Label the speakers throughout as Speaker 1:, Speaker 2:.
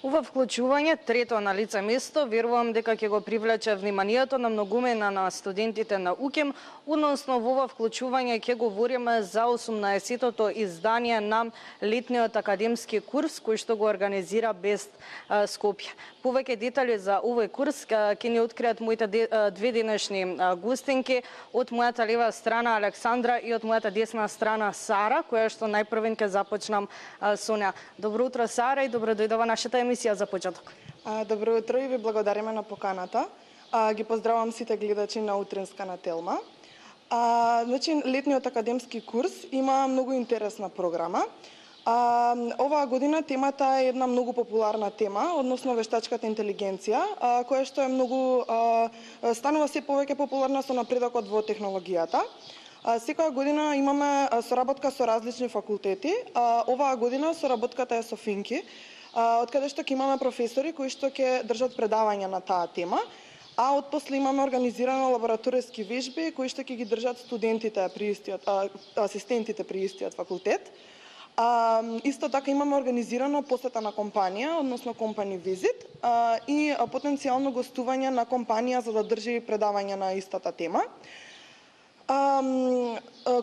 Speaker 1: Ова вклучување, трето на лице место, верувам дека ќе го привлече вниманието на многумина на студентите на УКЕМ, односно во ова вклучување ќе говориме за 18-тото издание на летниот академски курс кој што го организира Бест Скопје. Повеќе детали за овој курс ќе ни откријат моите две денешни гостинки, од мојата лева страна Александра и од мојата десна страна Сара, која што најпрвен ќе започнам со неа. Добро утро, Сара, и добро дојде во нашата емисија за почеток.
Speaker 2: Добро утро и ви благодариме на поканата. Ги поздравам сите гледачи на Утринска на Телма. Значи, летниот академски курс има многу интересна програма. Оваа година темата е една многу популарна тема, односно вештачката интелигенција, која што е многу станува се повеќе популарна со напредокот во технологијата. Секоја година имаме соработка со различни факултети. Оваа година соработката е со Финки, од каде што ќе имаме професори кои што ќе држат предавања на таа тема, а отпосле имаме организирано лабораториски вежби кои што ќе ги држат студентите при истиот, асистентите при истиот факултет. Исто така имаме организирано посета на компанија, односно company visit, и потенцијално гостување на компанија за да држи предавање на истата тема.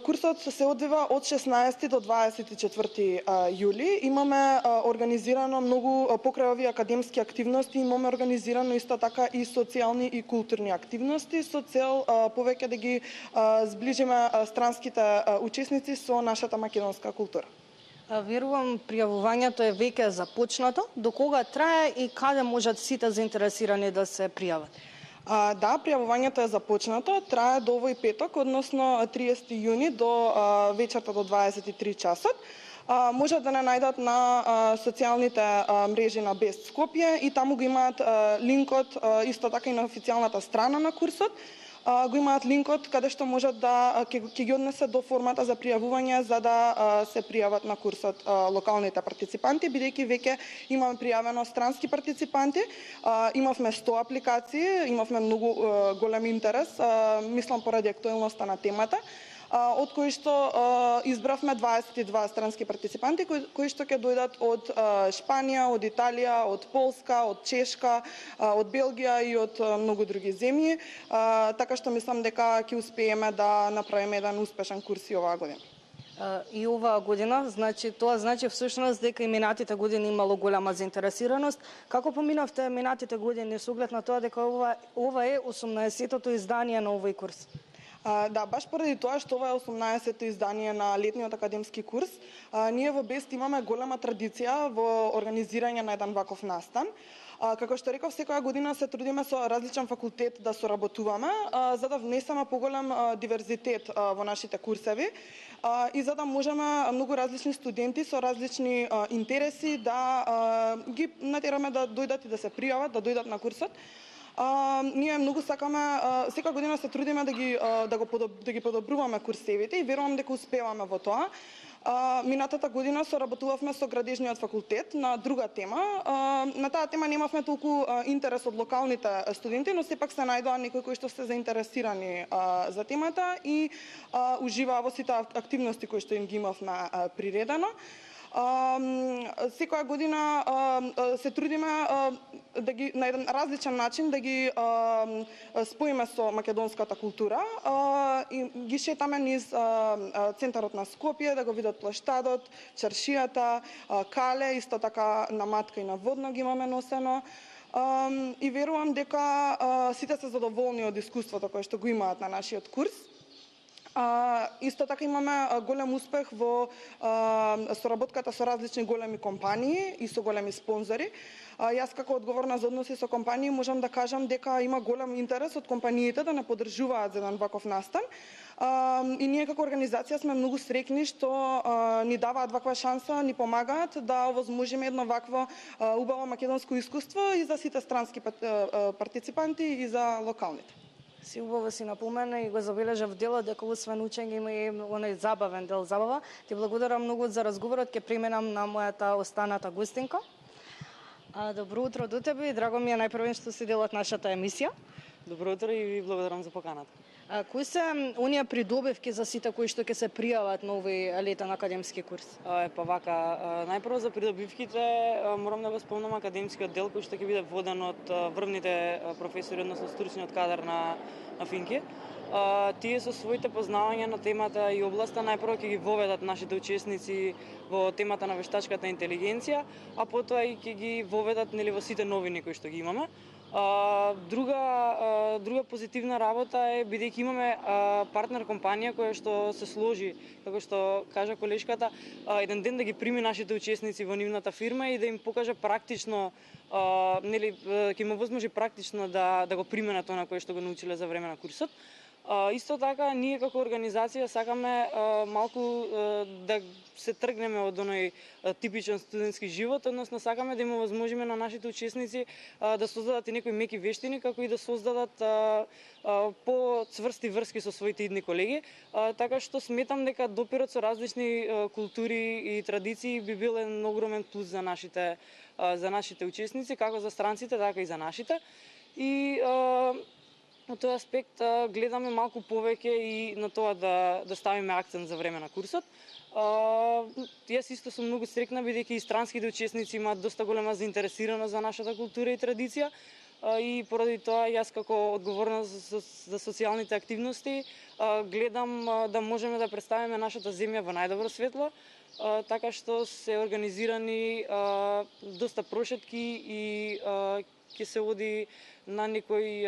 Speaker 2: Курсот се одвива од 16 до 24 јули. Имаме организирано многу покрај овие академски активности, имаме организирано исто така и социјални и културни активности со цел повеќе да ги зближиме странските учесници со нашата македонска култура.
Speaker 1: Верувам пријавувањето е веќе започнато. До кога трае и каде можат сите заинтересирани да се пријават?
Speaker 2: Да, пријавувањето е започнато, трае до овој петок, односно 30 јуни до вечерта до 23 часот. Можат да не најдат на социјалните мрежи на Бест Скопје и таму го имаат линкот, исто така и на официјалната страна на курсот. Го имаат линкот каде што можат да ќе ги однесе до формата за пријавување за да се пријават на курсот локалните партиципанти, бидејќи веќе имаме пријавено странски партиципанти. Имавме 100 апликации, имавме многу голем интерес, мислам поради актуелноста на темата, од кои што избравме 22 странски партиципанти кои што ќе дојдат од Шпанија, од Италија, од Полска, од Чешка, од Белгија и од многу други земји, така што мислам дека ќе успееме да направиме еден успешен курс и оваа година.
Speaker 1: И оваа година, тоа значи всушност дека и минатите години имало голема заинтересираност. Како поминавте минатите години со оглед на тоа дека ова е 18-тото издание на овој курс?
Speaker 2: Да, баш поради тоа што ова е 18-то издание на летниот академски курс, ние во Бест имаме голема традиција во организирање на еден ваков настан. Како што реков, секоја година се трудиме со различен факултет да соработуваме, за да внесеме поголем диверзитет во нашите курсеви и за да можеме многу различни студенти со различни интереси да ги натераме да дојдат и да се пријават, да дојдат на курсот. Ние многу сакаме, секоја година се трудиме да ги подобруваме курсевите и верувам дека успеваме во тоа. Минатата година соработувавме со градежниот факултет на друга тема. На таа тема немавме толку интерес од локалните студенти, но сепак се најдоа некои кои што се заинтересирани за темата и уживаа во сите активности кои што им ги имавме приредено. Секоја година се трудиме на еден различен начин да ги споиме со македонската култура и ги шетаме низ центарот на Скопје да го видат плаштадот, чаршијата, кале, исто така на матка и на водно ги имаме носено. И верувам дека сите се задоволни од искуството кое што го имаат на нашиот курс. Исто така имаме голем успех во соработката со различни големи компании и со големи спонзори. Јас како одговорна за односи со компании можам да кажам дека има голем интерес од компаниите да не поддржуваат за еден ваков настан. И ние како организација сме многу среќни што ни даваат ваква шанса, ни помагаат да овозможиме едно вакво убаво македонско искуство и за сите странски партиципанти и за локалните.
Speaker 1: Си убаво си напомена и го забележав делот дека освен учење има и оној забавен дел забава. Ти благодарам многу за разговорот, ќе преминам на мојата останата гостинка. Добро утро до тебе и драго ми е најпрвен што си дел од нашата емисија.
Speaker 3: Добро утро и ви благодарам за поканата.
Speaker 1: Кои се оние придобивки за сите кои што ќе се пријават на овој летен академски курс?
Speaker 3: Па вака, најпрво за придобивките морам да го спомнам академскиот дел кој што ќе биде воден од врвните професори, односно стручниот кадар на Финки. Тие со своите познавања на темата и областа најпрво ќе ги воведат нашите учесници во темата на вештачката интелигенција, а потоа и ќе ги воведат нели во сите новини кои што ги имаме. Друга позитивна работа е бидејќи имаме партнер компанија која што се сложи, како што кажа колешката, еден ден да ги прими нашите учесници во нивната фирма и да им покаже практично, нели ќе им овозможи практично да го применат она кое што го научиле за време на курсот. Исто така, ние како организација сакаме малку да се тргнеме од оној типичен студентски живот, односно сакаме да им овозможиме на нашите учесници да создадат и некои меки вештини, како и да создадат по-цврсти врски со своите идни колеги, така што сметам дека допирот со различни култури и традиции би бил еден огромен плюс за нашите учесници, како за странците, така и за нашите. И на тој аспект гледаме малку повеќе и на тоа да ставиме акцент за време на курсот. Јас исто сум многу среќна бидејќи и странските учесници имаат доста голема заинтересираност за нашата култура и традиција и поради тоа јас како одговорна за социјалните активности гледам да можеме да представиме нашата земја во најдобро светло, така што се организирани доста прошетки и ќе се оди на некои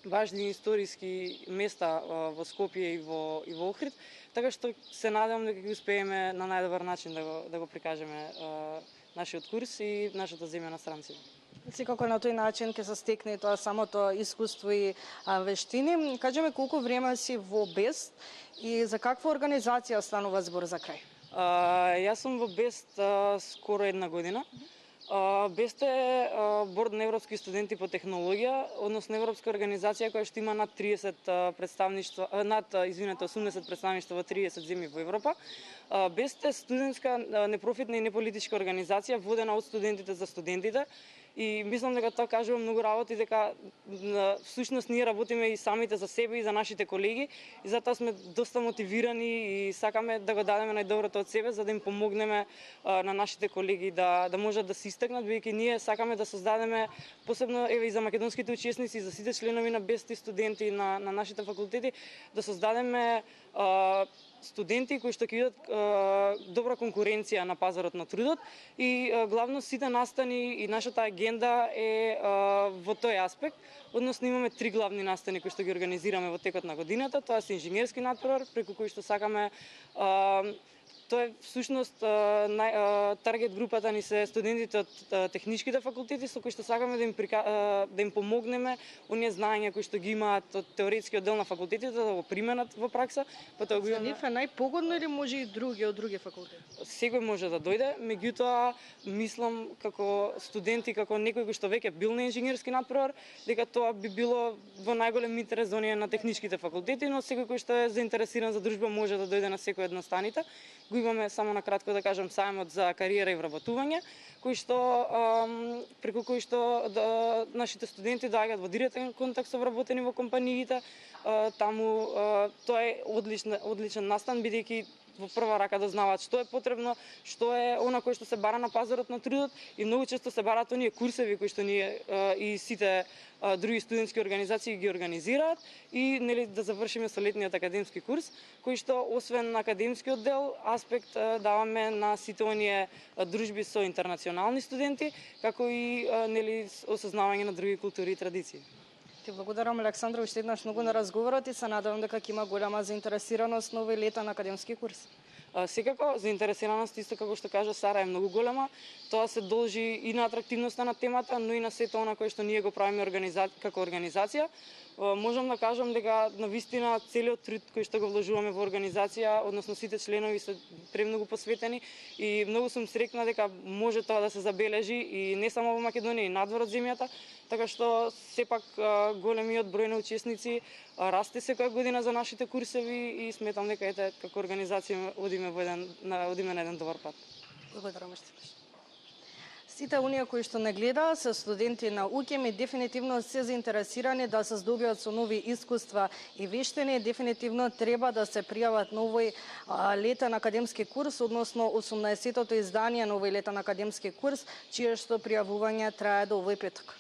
Speaker 3: важни историски места во Скопје и во Охрид, така што се надевам дека ќе успееме на најдобар начин да го прикажеме нашиот курс и нашата земја на странците.
Speaker 1: Секако на тој начин ќе се стекне тоа самото искуство и вештини. Кажи ми колку време си во Бест и за каква организација станува збор за крај?
Speaker 3: Јас сум во Бест скоро една година. Бест е борд на европски студенти по технологија, односно европска организација која што има над 80 представништва во 30 земји во Европа. Бест е студентска, непрофитна и неполитичка организација водена од студентите за студентите. И мислам дека тоа кажува многу работи, дека всушност ние работиме и самите за себе и за нашите колеги и затоа сме доста мотивирани и сакаме да го дадеме најдоброто од себе за да им помогнеме на нашите колеги да можат да се истакнат, бидејќи ние сакаме да создадеме посебно еве и за македонските учесници и за сите членови на Бест и студенти на нашите факултети да создадеме студенти кои што ќе видат добра конкуренција на пазарот на трудот и главно сите настани и нашата агенда е во тој аспект. Односно имаме 3 главни настани кои што ги организираме во текот на годината. Тоа се инженерски надпревар преку кој што сакаме тоа е всушност таргет групата ни се студентите од техничките факултети со кои што сакаме да им помогнеме оние знаења кои што ги имаат од теоретскиот дел на факултетите да го применат во пракса.
Speaker 1: За нив е најпогодно или може и други од други факултети?
Speaker 3: Секој може да дојде, меѓутоа мислам како студенти, како некој кој што веќе бил на инженерски надпревар, дека тоа би било во најголем интерес за оние на техничките факултети, но секој кој што е заинтересиран за дружба може да дојде на секој од настаните. Го имаме само на кратко да кажам сајмот за кариера и вработување, преку кој што нашите студенти доаѓаат во директен контакт со вработени во компаниите. Таму тоа е одличен настан бидејќи во прва рака дознаваат што е потребно, што е она кое што се бара на пазарот на трудот и многу често се бараат оние курсеви кои што ние и сите други студентски организации ги организираат и нели да завршиме со летниот академски курс кој што освен на академскиот дел аспект даваме на сите оние дружби со интернационални студенти, како и нели осознавање на други култури и традиции.
Speaker 1: Ти благодарам, Александра, уште еднаш многу на разговорот и се надевам дека ќе има голема заинтересираност на овој летен академски курс.
Speaker 3: Секако, заинтересираност, исто како што кажа Сара, е многу голема. Тоа се должи и на атрактивноста на темата, но и на сето она кое што ние го правиме како организација. Можам да кажам дека навистина целиот труд кој што го вложуваме во организација, односно сите членови се премногу посветени и многу сум среќна дека може тоа да се забележи и не само во Македонија, и надвор од земјата, така што сепак големиот број на учесници расте секоја година за нашите курсеви и сметам дека ете како организација одиме на еден добар пат.
Speaker 1: Благодарам уште. Сите оние кои што не гледаат се студенти на УКЕМ и дефинитивно се заинтересирани да се здобиат со нови искуства и вештини. Дефинитивно треба да се пријават на овој летен академски курс, односно 18-тото издание на овој летен академски курс, чие што пријавување трае до овој петок.